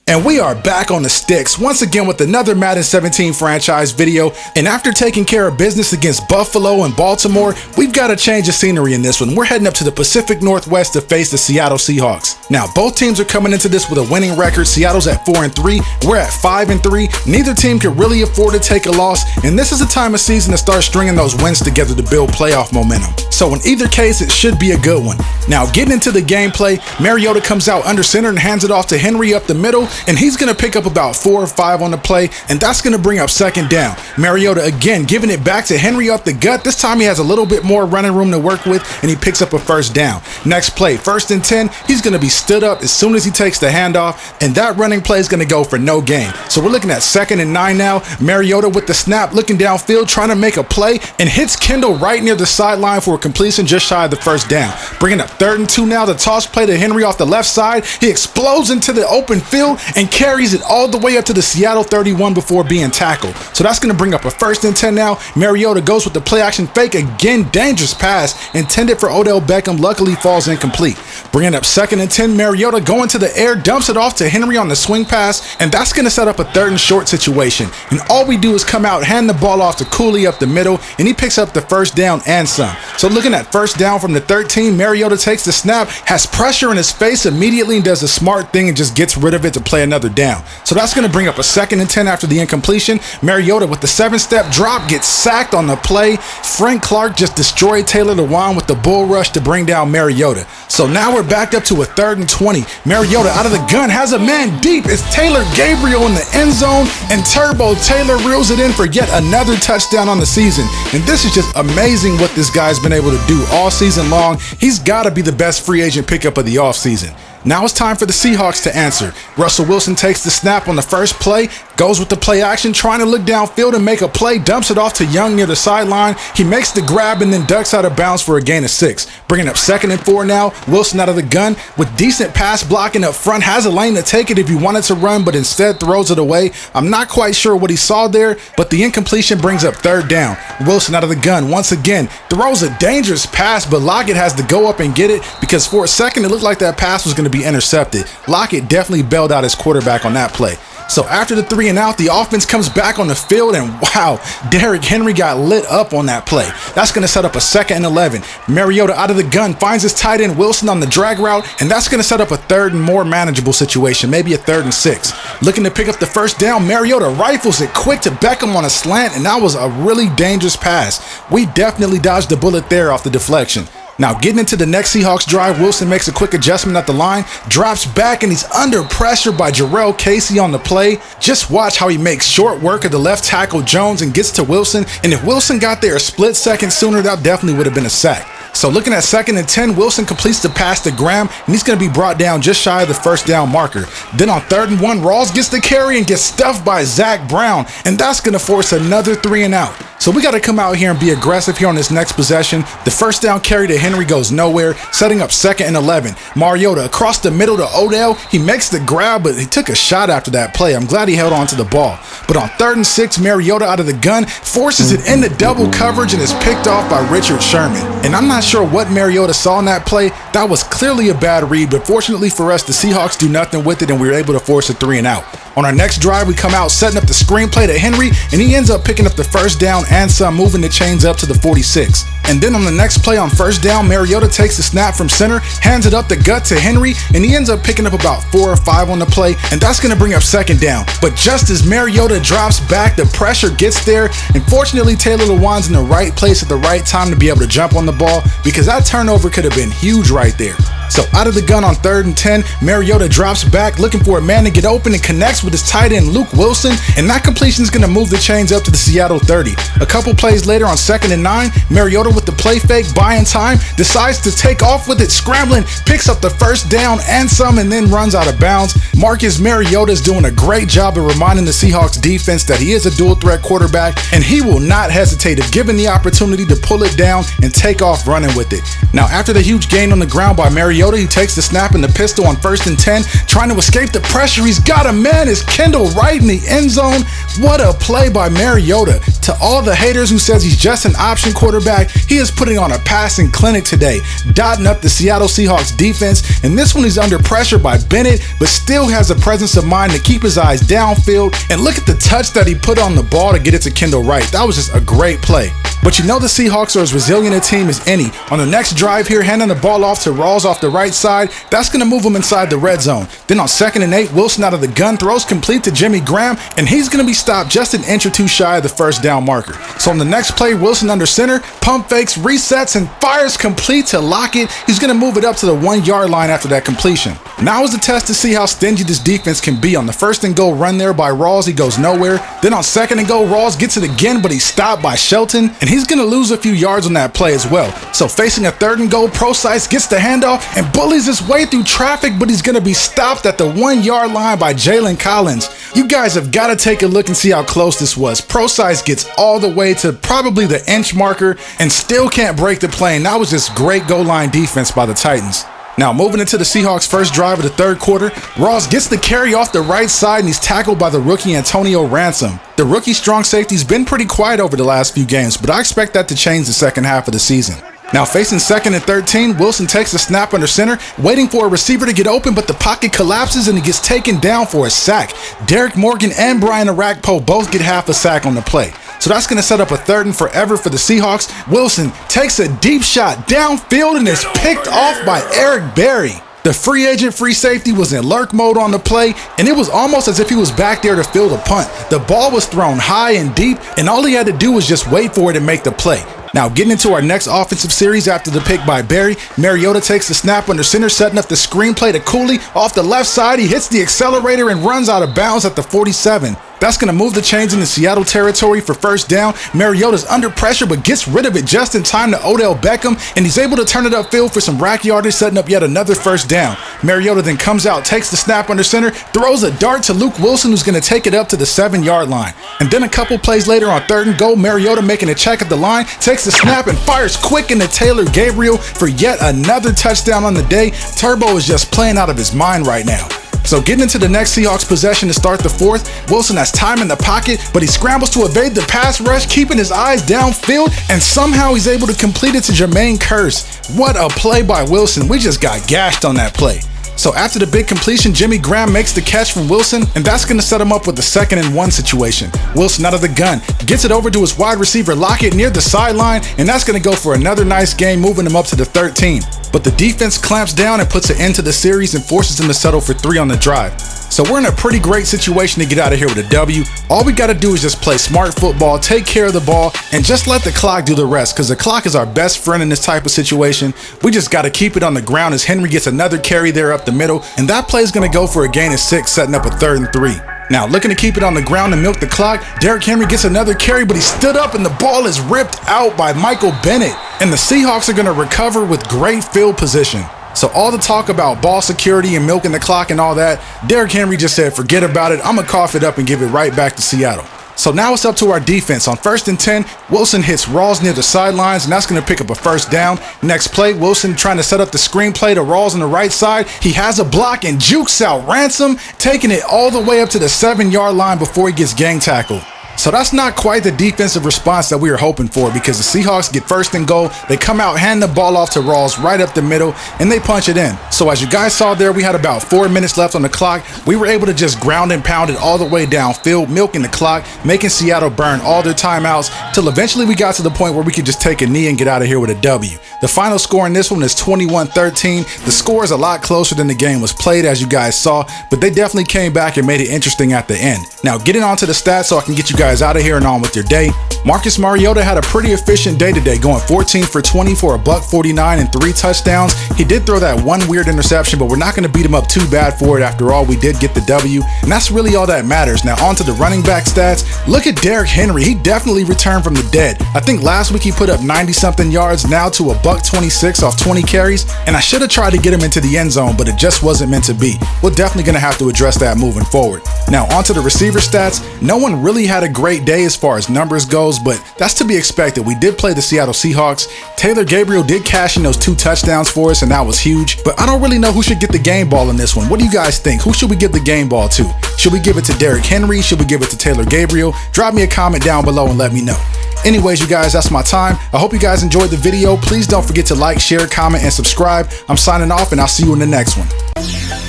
And we are back on the sticks once again with another Madden 17 franchise video. And after taking care of business against Buffalo and Baltimore, we've got to change the scenery in this one. We're heading up to the Pacific Northwest to face the Seattle Seahawks. Now, both teams are coming into this with a winning record. Seattle's at 4-3. We're at 5-3. Neither team can really afford to take a loss. And this is a time of season to start stringing those wins together to build playoff momentum. So in either case, it should be a good one. Now, getting into the gameplay, Mariota comes out under center and hands it off to Henry up the middle. And he's going to pick up about 4 or 5 on the play, and that's going to bring up second down. Mariota again giving it back to Henry up the gut. This time he has a little bit more running room to work with, and he picks up a first down. Next play, 1st and 10, he's going to be stood up as soon as he takes the handoff, and that running play is going to go for no gain. So we're looking at 2nd and 9 now. Mariota with the snap, looking downfield, trying to make a play, and hits Kendall right near the sideline for a completion just shy of the first down. Bringing up 3rd and 2 now, the toss play to Henry off the left side. He explodes into the open field and carries it all the way up to the Seattle 31 before being tackled. So that's going to bring up a 1st and 10 now. Mariota goes with the play action fake. Again, dangerous pass intended for Odell Beckham. Luckily falls incomplete. Bringing up 2nd and 10. Mariota going to the air, dumps it off to Henry on the swing pass, and that's going to set up a 3rd and short situation. And all we do is come out, hand the ball off to Cooley up the middle, and he picks up the first down and some. So looking at 1st down from the 13, Mariota takes the snap, has pressure in his face immediately, and does a smart thing and just gets rid of it to play another down. So that's going to bring up a 2nd and 10 after the incompletion. Mariota with the 7-step drop gets sacked on the play. Frank Clark just destroyed Taylor Lewan with the bull rush to bring down Mariota. So now we're backed up to a 3rd and 20. Mariota out of the gun, has a man deep. It's Taylor Gabriel in the end zone, and Turbo Taylor reels it in for yet another touchdown on the season. And this is just amazing what this guy's been able to do all season long. He's got to be the best free agent pickup of the offseason. Now it's time for the Seahawks to answer. Russell Wilson takes the snap on the first play, goes with the play action, trying to look downfield and make a play, dumps it off to Young near the sideline. He makes the grab and then ducks out of bounds for a gain of 6. Bringing up 2nd and 4 now. Wilson out of the gun with decent pass blocking up front, has a lane to take it if he wanted to run, but instead throws it away. I'm not quite sure what he saw there, but the incompletion brings up 3rd down. Wilson out of the gun once again, throws a dangerous pass, but Lockett has to go up and get it because for a second it looked like that pass was going to be intercepted. Lockett definitely bailed out his quarterback on that play. So after the 3 and out, the offense comes back on the field, and wow, Derrick Henry got lit up on that play. That's going to set up a 2nd and 11. Mariota out of the gun finds his tight end Wilson on the drag route, and that's going to set up a 3rd and more manageable situation, maybe a 3rd and 6. Looking to pick up the first down, Mariota rifles it quick to Beckham on a slant, and that was a really dangerous pass. We definitely dodged the bullet there off the deflection. Now getting into the next Seahawks drive, Wilson makes a quick adjustment at the line, drops back, and he's under pressure by Jarrell Casey on the play. Just watch how he makes short work of the left tackle Jones and gets to Wilson, and if Wilson got there a split second sooner, that definitely would have been a sack. So looking at 2nd and 10, Wilson completes the pass to Graham, and he's going to be brought down just shy of the first down marker. Then on 3rd and 1, Rawls gets the carry and gets stuffed by Zach Brown, and that's going to force another 3 and out. So we got to come out here and be aggressive here on this next possession. The first down carry to Henry goes nowhere, setting up 2nd and 11. Mariota across the middle to Odell. He makes the grab, but he took a shot after that play. I'm glad he held on to the ball. But on 3rd and 6, Mariota out of the gun, forces it into double coverage and is picked off by Richard Sherman. And I'm not sure what Mariota saw in that play. That was clearly a bad read, but fortunately for us, the Seahawks do nothing with it, and we were able to force a 3 and out. On our next drive, we come out setting up the screenplay to Henry, and he ends up picking up the first down and some, moving the chains up to the 46. And then on the next play on 1st down, Mariota takes the snap from center, hands it up the gut to Henry, and he ends up picking up about 4 or 5 on the play, and that's going to bring up 2nd down. But just as Mariota drops back, the pressure gets there, and fortunately Taylor Lewan's in the right place at the right time to be able to jump on the ball, because that turnover could have been huge right there. So out of the gun on 3rd and 10, Mariota drops back looking for a man to get open and connects with his tight end Luke Wilson, and that completion is going to move the chains up to the Seattle 30. A couple plays later on 2nd and 9, Mariota with the play fake, buying time, decides to take off with it, scrambling, picks up the first down and some, and then runs out of bounds. Marcus Mariota is doing a great job of reminding the Seahawks defense that he is a dual threat quarterback, and he will not hesitate if given the opportunity to pull it down and take off running with it. Now after the huge gain on the ground by Mariota, he takes the snap in the pistol on 1st and 10, trying to escape the pressure. He's got a man, is Kendall right in the end zone, What a play by Mariota. To all the haters who says he's just an option quarterback, he is putting on a passing clinic today, dotting up the Seattle Seahawks defense, and this one he's under pressure by Bennett, but still has the presence of mind to keep his eyes downfield, and look at the touch that he put on the ball to get it to Kendall Wright. That was just a great play. But you know the Seahawks are as resilient a team as any. On the next drive here, handing the ball off to Rawls off the right side, that's going to move him inside the red zone. Then on 2nd and 8, Wilson out of the gun throws complete to Jimmy Graham, and he's going to be stopped just an inch or two shy of the first down marker. So on the next play, Wilson under center, pump fakes, resets, and fires complete to Lockett. He's going to move it up to the 1-yard line after that completion. Now is the test to see how stingy this defense can be. On the 1st and goal run there by Rawls, he goes nowhere. Then on 2nd and goal, Rawls gets it again, but he's stopped by Shelton, and he's going to lose a few yards on that play as well. So facing a 3rd and goal, Procise gets the handoff and bullies his way through traffic, but he's going to be stopped at the 1-yard line by Jalen Collins. You guys have got to take a look and see how close this was. Procise gets all the way to probably the inch marker and still can't break the play, and that was just great goal line defense by the Titans. Now moving into the Seahawks' first drive of the 3rd quarter, Rawls gets the carry off the right side and he's tackled by the rookie Antonio Ransom. The rookie strong safety's been pretty quiet over the last few games, but I expect that to change the second half of the season. Now facing 2nd and 13, Wilson takes a snap under center, waiting for a receiver to get open, but the pocket collapses and he gets taken down for a sack. Derek Morgan and Brian Arakpo both get half a sack on the play. So that's going to set up a 3rd and forever for the Seahawks. Wilson takes a deep shot downfield and is picked off by Eric Berry. The free agent free safety was in lurk mode on the play, and it was almost as if he was back there to field a punt. The ball was thrown high and deep, and all he had to do was just wait for it and make the play. Now getting into our next offensive series after the pick by Berry, Mariota takes the snap under center, setting up the screenplay to Cooley. Off the left side, he hits the accelerator and runs out of bounds at the 47. That's going to move the chains into Seattle territory for first down. Mariota's under pressure but gets rid of it just in time to Odell Beckham, and he's able to turn it upfield for some rack yardage, setting up yet another first down. Mariota then comes out, takes the snap under center, throws a dart to Luke Wilson, who's going to take it up to the 7-yard line. And then a couple plays later on 3rd and goal, Mariota making a check at the line, takes the snap and fires quick into Taylor Gabriel for yet another touchdown on the day. Turbo is just playing out of his mind right now. So getting into the next Seahawks possession to start the 4th, Wilson has time in the pocket, but he scrambles to evade the pass rush, keeping his eyes downfield, and somehow he's able to complete it to Jermaine Kearse. What a play by Wilson. We just got gashed on that play. So after the big completion, Jimmy Graham makes the catch from Wilson, and that's going to set him up with the 2nd and 1 situation. Wilson out of the gun, gets it over to his wide receiver Lockett near the sideline, and that's going to go for another nice game, moving him up to the 13. But the defense clamps down and puts an end to the series and forces him to settle for 3 on the drive. So we're in a pretty great situation to get out of here with a W. All we got to do is just play smart football, take care of the ball, and just let the clock do the rest, because the clock is our best friend in this type of situation. We just got to keep it on the ground as Henry gets another carry there up the middle, and that play is going to go for a gain of 6, setting up a 3rd and 3. Now looking to keep it on the ground and milk the clock, Derrick Henry gets another carry, but he stood up and the ball is ripped out by Michael Bennett, and the Seahawks are going to recover with great field position. So all the talk about ball security and milking the clock and all that, Derrick Henry just said, forget about it, I'm going to cough it up and give it right back to Seattle. So now it's up to our defense. On 1st and 10, Wilson hits Rawls near the sidelines, and that's going to pick up a first down. Next play, Wilson trying to set up the screenplay to Rawls on the right side. He has a block and jukes out Ransom, taking it all the way up to the 7-yard line before he gets gang tackled. So that's not quite the defensive response that we were hoping for, because the Seahawks get 1st and goal, they come out, hand the ball off to Rawls right up the middle, and they punch it in. So as you guys saw there, we had about 4 minutes left on the clock. We were able to just ground and pound it all the way downfield, milking the clock, making Seattle burn all their timeouts, till eventually we got to the point where we could just take a knee and get out of here with a W. The final score in this one is 21-13. The score is a lot closer than the game was played, as you guys saw, but they definitely came back and made it interesting at the end. Now getting on to the stats so I can get you guys out of here and on with your day. Marcus Mariota had a pretty efficient day today, going 14 for 20 for a $149 and 3 touchdowns. He did throw that one weird interception, but we're not going to beat him up too bad for it. After all, we did get the W, and that's really all that matters. Now on to the running back stats. Look at Derrick Henry. He definitely returned from the dead. I think last week he put up 90-something yards, now to a $126 off 20 carries, and I should have tried to get him into the end zone, but it just wasn't meant to be. We're definitely going to have to address that moving forward. Now on to the receiver stats. No one really had a great day as far as numbers goes, but that's to be expected. We did play the Seattle Seahawks. Taylor Gabriel did cash in those 2 touchdowns for us, and that was huge, but I don't really know who should get the game ball in this one. What do you guys think? Who should we give the game ball to? Should Should we give it to Derrick Henry? Should we give it to Taylor Gabriel? Drop me a comment down below and let me know. Anyways, you guys, that's my time. I hope you guys enjoyed the video. Please don't forget to like, share, comment, and subscribe. I'm signing off, and I'll see you in the next one.